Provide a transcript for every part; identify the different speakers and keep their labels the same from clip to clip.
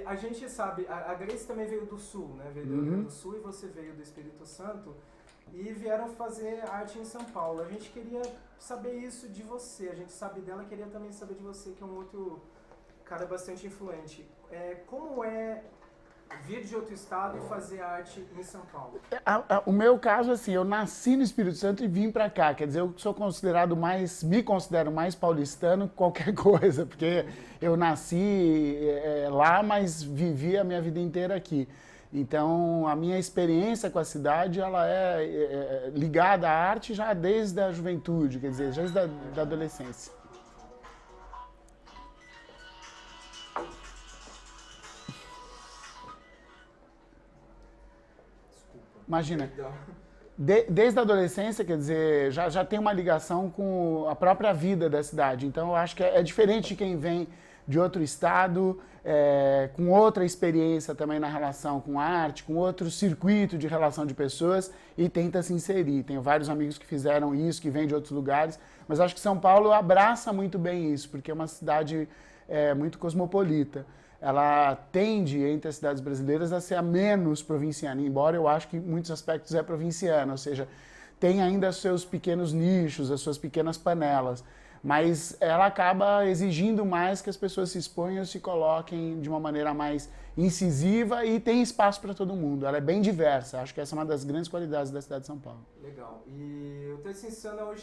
Speaker 1: a gente sabe, a Grace também veio do Sul, né? Veio do Rio Grande do Sul e você veio do Espírito Santo e vieram fazer arte em São Paulo. A gente queria saber isso de você, a gente sabe dela, queria também saber de você, que é um outro cara bastante influente. Como é vir de outro estado e fazer arte em São Paulo?
Speaker 2: O meu caso, assim, eu nasci no Espírito Santo e vim pra cá. Quer dizer, eu sou me considero mais paulistano que qualquer coisa, porque eu nasci lá, mas vivi a minha vida inteira aqui. Então, a minha experiência com a cidade, ela é ligada à arte já desde a juventude, quer dizer, já desde da adolescência. Imagina, desde a adolescência, quer dizer, já tem uma ligação com a própria vida da cidade. Então, eu acho que é diferente de quem vem de outro estado, com outra experiência também na relação com arte, com outro circuito de relação de pessoas e tenta se inserir. Tenho vários amigos que fizeram isso, que vêm de outros lugares, mas acho que São Paulo abraça muito bem isso, porque é uma cidade muito cosmopolita. Ela tende, entre as cidades brasileiras, a ser a menos provinciana, embora eu acho que em muitos aspectos é provinciana, ou seja, tem ainda seus pequenos nichos, as suas pequenas panelas, mas ela acaba exigindo mais que as pessoas se exponham, se coloquem de uma maneira mais incisiva e tem espaço para todo mundo. Ela é bem diversa, acho que essa é uma das grandes qualidades da cidade de São Paulo.
Speaker 1: Legal. E o Terça Insana hoje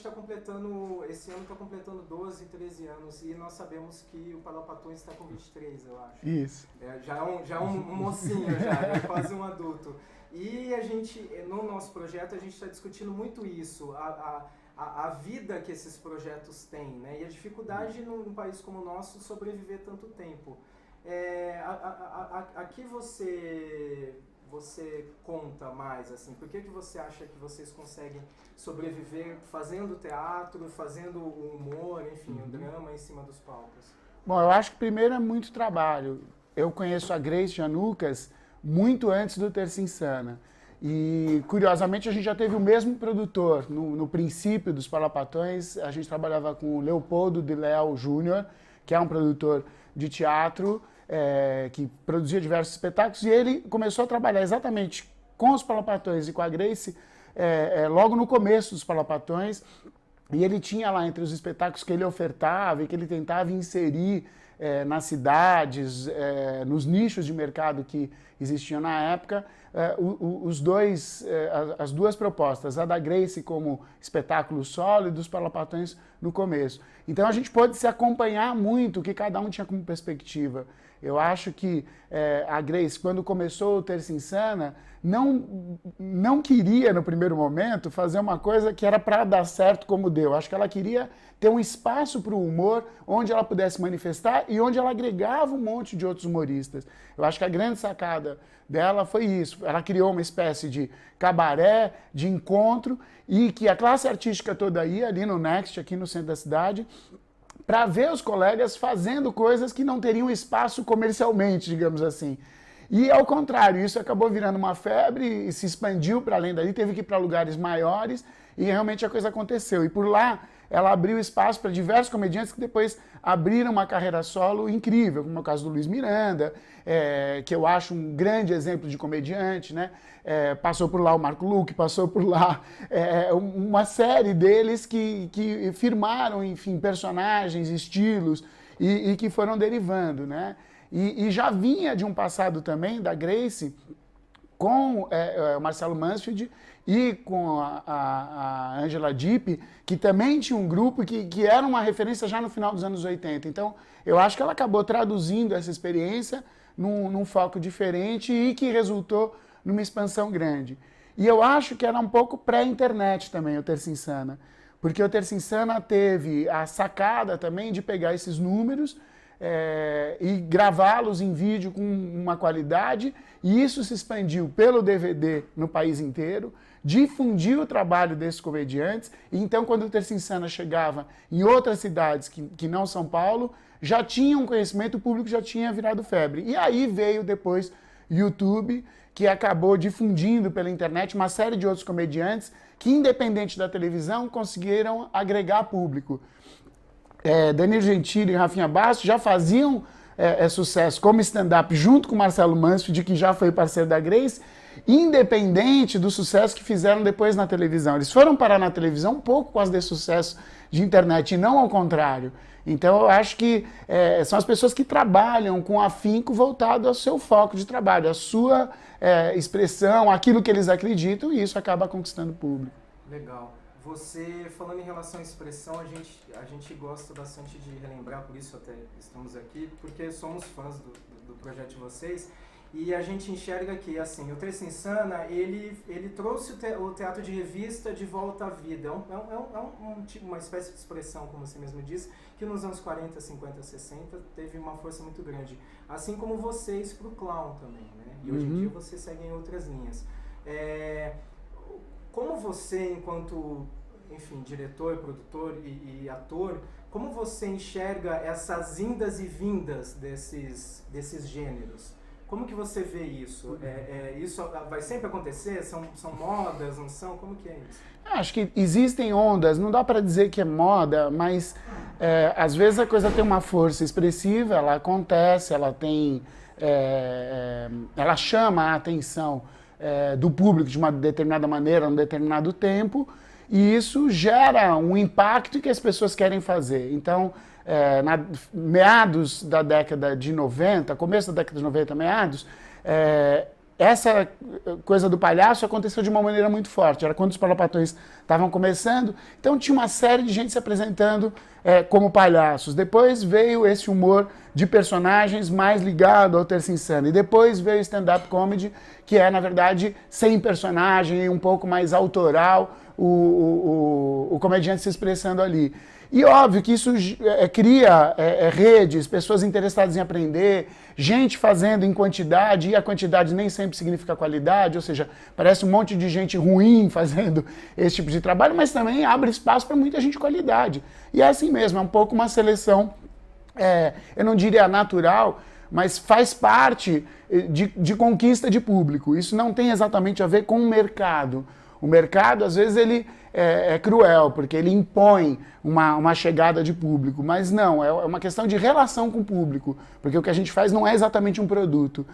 Speaker 1: esse ano está completando 12, 13 anos e nós sabemos que o Palapatões está com 23, eu acho.
Speaker 2: Isso.
Speaker 1: Já é um mocinho, já é quase um adulto. E a gente, no nosso projeto, a gente está discutindo muito isso, a vida que esses projetos têm, né? E a dificuldade num país como o nosso sobreviver tanto tempo. Aqui você conta mais, assim, por que você acha que vocês conseguem sobreviver fazendo teatro, fazendo o humor, enfim, o drama em cima dos palcos?
Speaker 2: Bom, eu acho que primeiro é muito trabalho. Eu conheço a Grace Janucas muito antes do Terça Insana. E, curiosamente, a gente já teve o mesmo produtor. No princípio dos Palapatões, a gente trabalhava com o Leopoldo de Léo Júnior, que é um produtor de teatro, que produzia diversos espetáculos, e ele começou a trabalhar exatamente com os Palapatões e com a Grace logo no começo dos Palapatões, e ele tinha lá entre os espetáculos que ele ofertava e que ele tentava inserir nas cidades, nos nichos de mercado que existiam na época, as duas propostas, a da Grace como espetáculo solo e dos Palapatões no começo. Então a gente pôde se acompanhar muito o que cada um tinha como perspectiva. Eu acho que a Grace, quando começou o Terça Insana, não queria, no primeiro momento, fazer uma coisa que era para dar certo como deu. Acho que ela queria ter um espaço para o humor, onde ela pudesse manifestar e onde ela agregava um monte de outros humoristas. Eu acho que a grande sacada dela foi isso. Ela criou uma espécie de cabaré, de encontro, e que a classe artística toda ia ali no Next, aqui no centro da cidade, para ver os colegas fazendo coisas que não teriam espaço comercialmente, digamos assim. E ao contrário, isso acabou virando uma febre e se expandiu para além dali, teve que ir para lugares maiores e realmente a coisa aconteceu. E por lá ela abriu espaço para diversos comediantes que depois abriram uma carreira solo incrível, como é o caso do Luiz Miranda, que eu acho um grande exemplo de comediante, né? Passou por lá o Marco Luque, passou por lá uma série deles que firmaram, enfim, personagens, estilos e que foram derivando, né? E já vinha de um passado também da Grace com o Marcelo Mansfield e com a Angela Dipp, que também tinha um grupo que era uma referência já no final dos anos 80. Então, eu acho que ela acabou traduzindo essa experiência num foco diferente e que resultou numa expansão grande. E eu acho que era um pouco pré-internet também, o Terça Insana, porque o Terça Insana teve a sacada também de pegar esses números e gravá-los em vídeo com uma qualidade, e isso se expandiu pelo DVD no país inteiro, difundiu o trabalho desses comediantes, e então quando o Terça Insana chegava em outras cidades que não São Paulo, já tinha um conhecimento, o público já tinha virado febre. E aí veio depois YouTube, que acabou difundindo pela internet uma série de outros comediantes que, independente da televisão, conseguiram agregar público. Danilo Gentili e Rafinha Bastos já faziam sucesso como stand-up junto com o Marcelo Mansfield, que já foi parceiro da Grace, independente do sucesso que fizeram depois na televisão. Eles foram parar na televisão um pouco por causa desse sucesso de internet, e não ao contrário. Então eu acho que são as pessoas que trabalham com afinco voltado ao seu foco de trabalho, à sua expressão, aquilo que eles acreditam, e isso acaba conquistando o público.
Speaker 1: Legal. Você, falando em relação à expressão, a gente gosta bastante de relembrar, por isso até estamos aqui, porque somos fãs do projeto de vocês, e a gente enxerga que, assim, o Terça Insana, ele trouxe o teatro de revista de volta à vida. Tipo, uma espécie de expressão, como você mesmo disse, que nos anos 40, 50, 60 teve uma força muito grande. Assim como vocês para o clown também, né? E hoje em dia vocês seguem outras linhas. Como você, enquanto, enfim, diretor, produtor e ator, como você enxerga essas indas e vindas desses gêneros? Como que você vê isso? Isso vai sempre acontecer? São modas, não são? Como que é isso?
Speaker 2: Acho que existem ondas, não dá para dizer que é moda, mas às vezes a coisa tem uma força expressiva, ela acontece, ela chama a atenção do público de uma determinada maneira, num determinado tempo, e isso gera um impacto que as pessoas querem fazer. Então, meados da década de 90, começo da década de 90, meados, essa coisa do palhaço aconteceu de uma maneira muito forte. Era quando os Parlapatões estavam começando, então tinha uma série de gente se apresentando como palhaços. Depois veio esse humor de personagens mais ligado ao Terça Insana. E depois veio o stand-up comedy, que é, na verdade, sem personagem, um pouco mais autoral, o comediante se expressando ali. E óbvio que isso cria redes, pessoas interessadas em aprender, gente fazendo em quantidade, e a quantidade nem sempre significa qualidade, ou seja, parece um monte de gente ruim fazendo esse tipo de trabalho, mas também abre espaço para muita gente de qualidade. E é assim mesmo, é um pouco uma seleção, eu não diria natural, mas faz parte de conquista de público. Isso não tem exatamente a ver com o mercado. O mercado, às vezes, ele é cruel, porque ele impõe uma chegada de público, mas não, é uma questão de relação com o público, porque o que a gente faz não é exatamente um produto.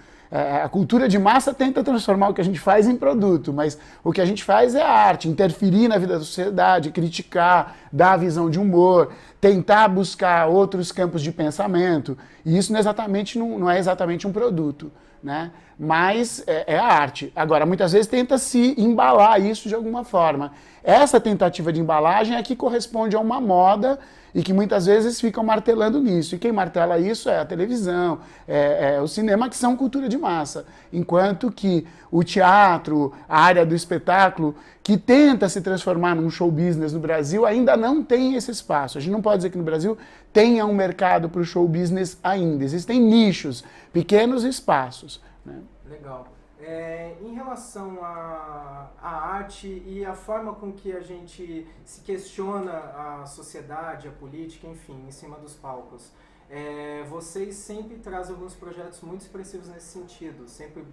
Speaker 2: A cultura de massa tenta transformar o que a gente faz em produto, mas o que a gente faz é arte, interferir na vida da sociedade, criticar, dar a visão de humor, tentar buscar outros campos de pensamento, e isso não é exatamente um produto, né? Mas é a arte. Agora, muitas vezes tenta se embalar isso de alguma forma. Essa tentativa de embalagem é que corresponde a uma moda e que muitas vezes ficam martelando nisso. E quem martela isso é a televisão, o cinema, que são cultura de massa. Enquanto que o teatro, a área do espetáculo, que tenta se transformar num show business no Brasil, ainda não tem esse espaço. A gente não pode dizer que no Brasil tenha um mercado para o show business ainda. Existem nichos, pequenos espaços, né?
Speaker 1: Legal. Em relação à arte e a forma com que a gente se questiona a sociedade, a política, enfim, em cima dos palcos, vocês sempre trazem alguns projetos muito expressivos nesse sentido, sempre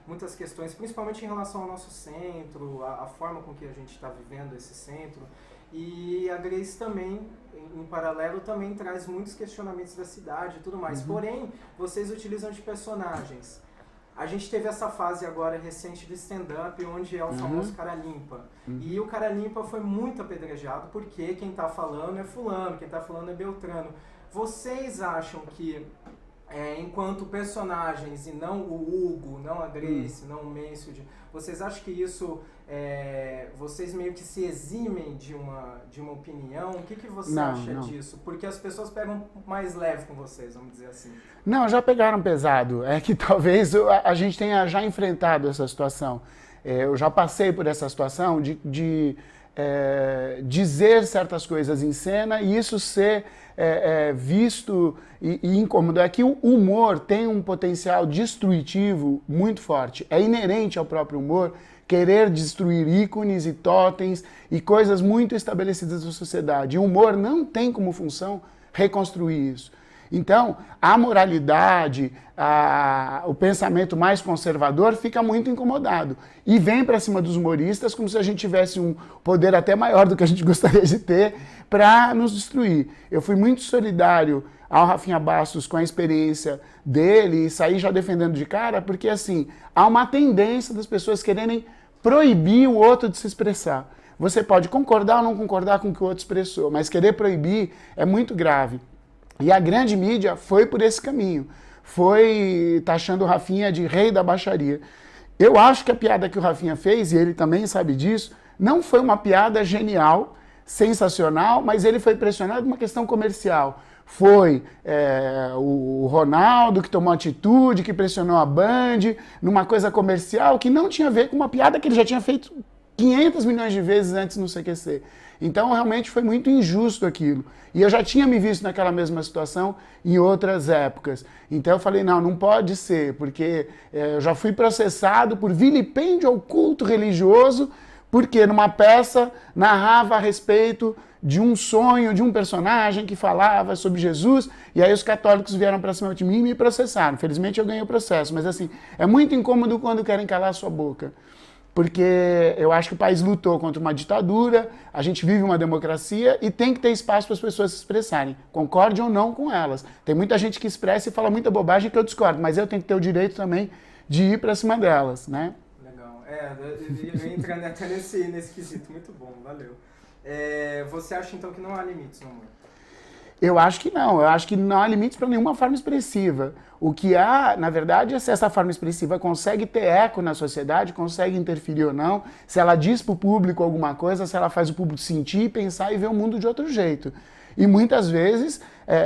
Speaker 1: muitas questões, principalmente em relação ao nosso centro, a forma com que a gente está vivendo esse centro. E a Grace também, em paralelo, também traz muitos questionamentos da cidade e tudo mais. Porém, vocês utilizam de personagens. A gente teve essa fase agora recente do stand-up, onde é o famoso cara limpa. E o cara limpa foi muito apedrejado, porque quem está falando é fulano, quem está falando é Beltrano. Vocês acham que, enquanto personagens, e não o Hugo, não a Grace, não o Mansfield, vocês acham que isso, vocês meio que se eximem de uma opinião? O que você acha disso? Porque as pessoas pegam mais leve com vocês, vamos dizer assim.
Speaker 2: Não, já pegaram pesado. É que talvez a gente tenha já enfrentado essa situação. Eu já passei por essa situação de dizer certas coisas em cena e isso ser visto e incômodo. É que o humor tem um potencial destrutivo muito forte. É inerente ao próprio humor querer destruir ícones e totens e coisas muito estabelecidas da sociedade. E o humor não tem como função reconstruir isso. Então, a moralidade, o pensamento mais conservador fica muito incomodado. E vem para cima dos humoristas como se a gente tivesse um poder até maior do que a gente gostaria de ter para nos destruir. Eu fui muito solidário ao Rafinha Bastos com a experiência dele e saí já defendendo de cara, porque assim, há uma tendência das pessoas quererem proibir o outro de se expressar. Você pode concordar ou não concordar com o que o outro expressou, mas querer proibir é muito grave. E a grande mídia foi por esse caminho. Foi taxando o Rafinha de rei da baixaria. Eu acho que a piada que o Rafinha fez, e ele também sabe disso, não foi uma piada genial, sensacional, mas ele foi pressionado por uma questão comercial. Foi o Ronaldo que tomou atitude, que pressionou a Band, numa coisa comercial que não tinha a ver com uma piada que ele já tinha feito 500 milhões de vezes antes no CQC. Então, realmente foi muito injusto aquilo. E eu já tinha me visto naquela mesma situação em outras épocas. Então, eu falei, não pode ser, porque eu já fui processado por vilipêndio ao culto religioso, porque numa peça narrava a respeito de um sonho, de um personagem que falava sobre Jesus, e aí os católicos vieram para cima de mim e me processaram. Felizmente, eu ganhei o processo, mas assim, é muito incômodo quando querem calar a sua boca. Porque eu acho que o país lutou contra uma ditadura, a gente vive uma democracia e tem que ter espaço para as pessoas se expressarem, concorde ou não com elas. Tem muita gente que expressa e fala muita bobagem que eu discordo, mas eu tenho que ter o direito também de ir para cima delas, né?
Speaker 1: Legal. Eu entrando até nesse quesito, muito bom, valeu. Você acha então que não há limites no humor?
Speaker 2: Eu acho que não há limites para nenhuma forma expressiva. O que há, na verdade, é se essa forma expressiva consegue ter eco na sociedade, consegue interferir ou não, se ela diz para o público alguma coisa, se ela faz o público sentir, pensar e ver o mundo de outro jeito. E muitas vezes,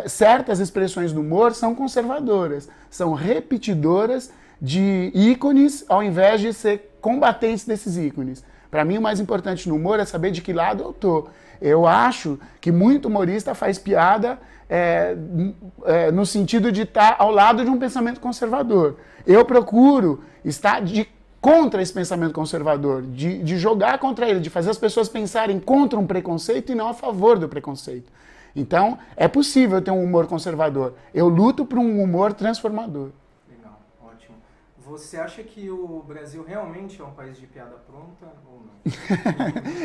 Speaker 2: certas expressões do humor são conservadoras, são repetidoras de ícones, ao invés de ser combatentes desses ícones. Para mim, o mais importante no humor é saber de que lado eu tô. Eu acho que muito humorista faz piada no sentido de estar ao lado de um pensamento conservador. Eu procuro estar contra esse pensamento conservador, de jogar contra ele, de fazer as pessoas pensarem contra um preconceito e não a favor do preconceito. Então, é possível ter um humor conservador. Eu luto por um humor transformador.
Speaker 1: Legal, ótimo. Você acha que o Brasil realmente é um país de piada pronta ou não?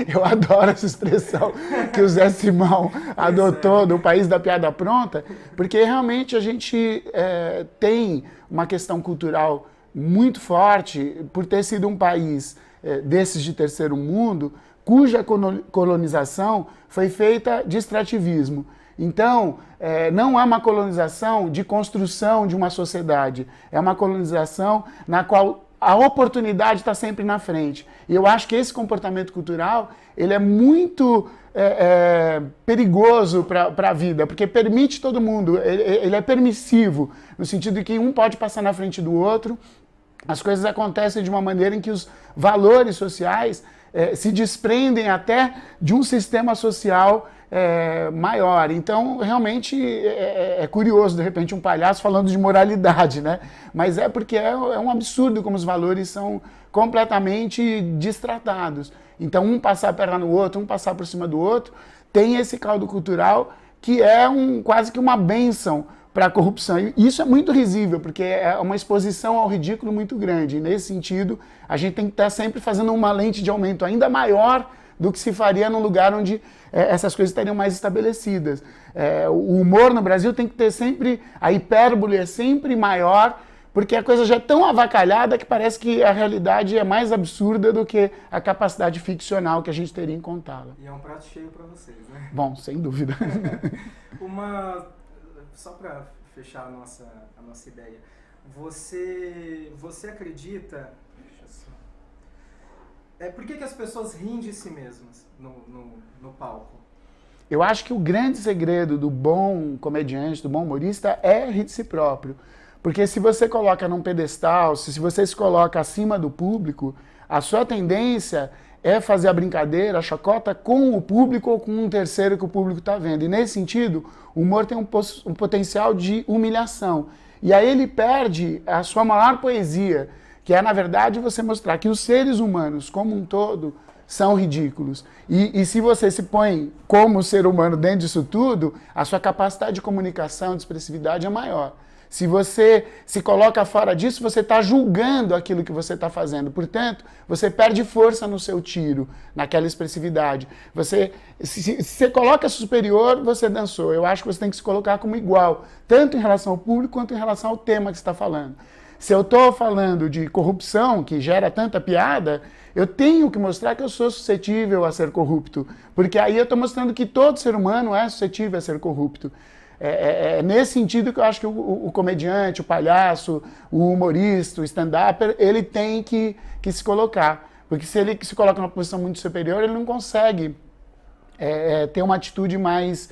Speaker 2: Eu adoro essa expressão que o Zé Simão adotou do país da piada pronta, porque realmente a gente tem uma questão cultural muito forte por ter sido um país desses de terceiro mundo, cuja colonização foi feita de extrativismo. Então, não é uma colonização de construção de uma sociedade, é uma colonização na qual a oportunidade está sempre na frente. E eu acho que esse comportamento cultural ele é muito perigoso para a vida, porque permite todo mundo, ele é permissivo, no sentido de que um pode passar na frente do outro, as coisas acontecem de uma maneira em que os valores sociais se desprendem até de um sistema social maior. Então, realmente, é curioso, de repente, um palhaço falando de moralidade, né? Mas é porque é um absurdo como os valores são completamente destratados. Então, um passar a perna no outro, um passar por cima do outro, tem esse caldo cultural que é quase que uma bênção para a corrupção. E isso é muito risível, porque é uma exposição ao ridículo muito grande. E, nesse sentido, a gente tem que estar sempre fazendo uma lente de aumento ainda maior do que se faria num lugar onde essas coisas estariam mais estabelecidas. O humor no Brasil tem que ter sempre, a hipérbole é sempre maior, porque a coisa já é tão avacalhada que parece que a realidade é mais absurda do que a capacidade ficcional que a gente teria em contá-la.
Speaker 1: E é um prato cheio para vocês, né?
Speaker 2: Bom, sem dúvida.
Speaker 1: Só para fechar a nossa ideia, você acredita... Por que as pessoas riem de si mesmas no palco?
Speaker 2: Eu acho que o grande segredo do bom comediante, do bom humorista, é rir de si próprio. Porque se você coloca num pedestal, se você se coloca acima do público, a sua tendência é fazer a brincadeira, a chacota com o público ou com um terceiro que o público está vendo. E nesse sentido, o humor tem um potencial de humilhação. E aí ele perde a sua maior poesia, que é, na verdade, você mostrar que os seres humanos, como um todo, são ridículos. E se você se põe como ser humano dentro disso tudo, a sua capacidade de comunicação, de expressividade é maior. Se você se coloca fora disso, você está julgando aquilo que você está fazendo. Portanto, você perde força no seu tiro, naquela expressividade. Se você coloca superior, você dançou. Eu acho que você tem que se colocar como igual, tanto em relação ao público quanto em relação ao tema que você está falando. Se eu estou falando de corrupção, que gera tanta piada, eu tenho que mostrar que eu sou suscetível a ser corrupto. Porque aí eu estou mostrando que todo ser humano é suscetível a ser corrupto. É nesse sentido que eu acho que o comediante, o palhaço, o humorista, o stand-upper, ele tem que se colocar. Porque se ele se coloca numa posição muito superior, ele não consegue ter uma atitude mais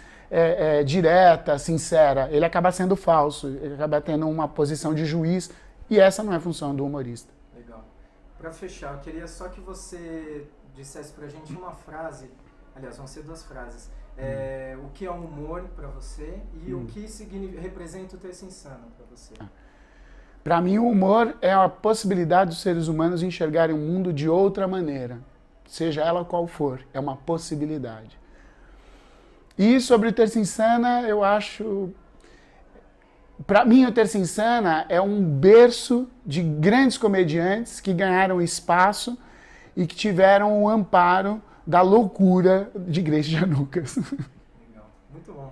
Speaker 2: direta, sincera. Ele acaba sendo falso, ele acaba tendo uma posição de juiz, e essa não é a função do humorista.
Speaker 1: Legal. Para fechar, eu queria só que você dissesse pra gente uma frase, aliás, vão ser 2 frases. O que é um humor para você e o que representa o Terça Insana para você?
Speaker 2: Para mim, o humor é a possibilidade dos seres humanos enxergarem o mundo de outra maneira, seja ela qual for, é uma possibilidade. E sobre o Terça Insana, eu acho... Para mim, o Terça Insana é um berço de grandes comediantes que ganharam espaço e que tiveram o amparo da loucura de Grace Janucas.
Speaker 1: Legal. Muito bom.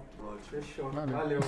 Speaker 1: Fechou. Valeu.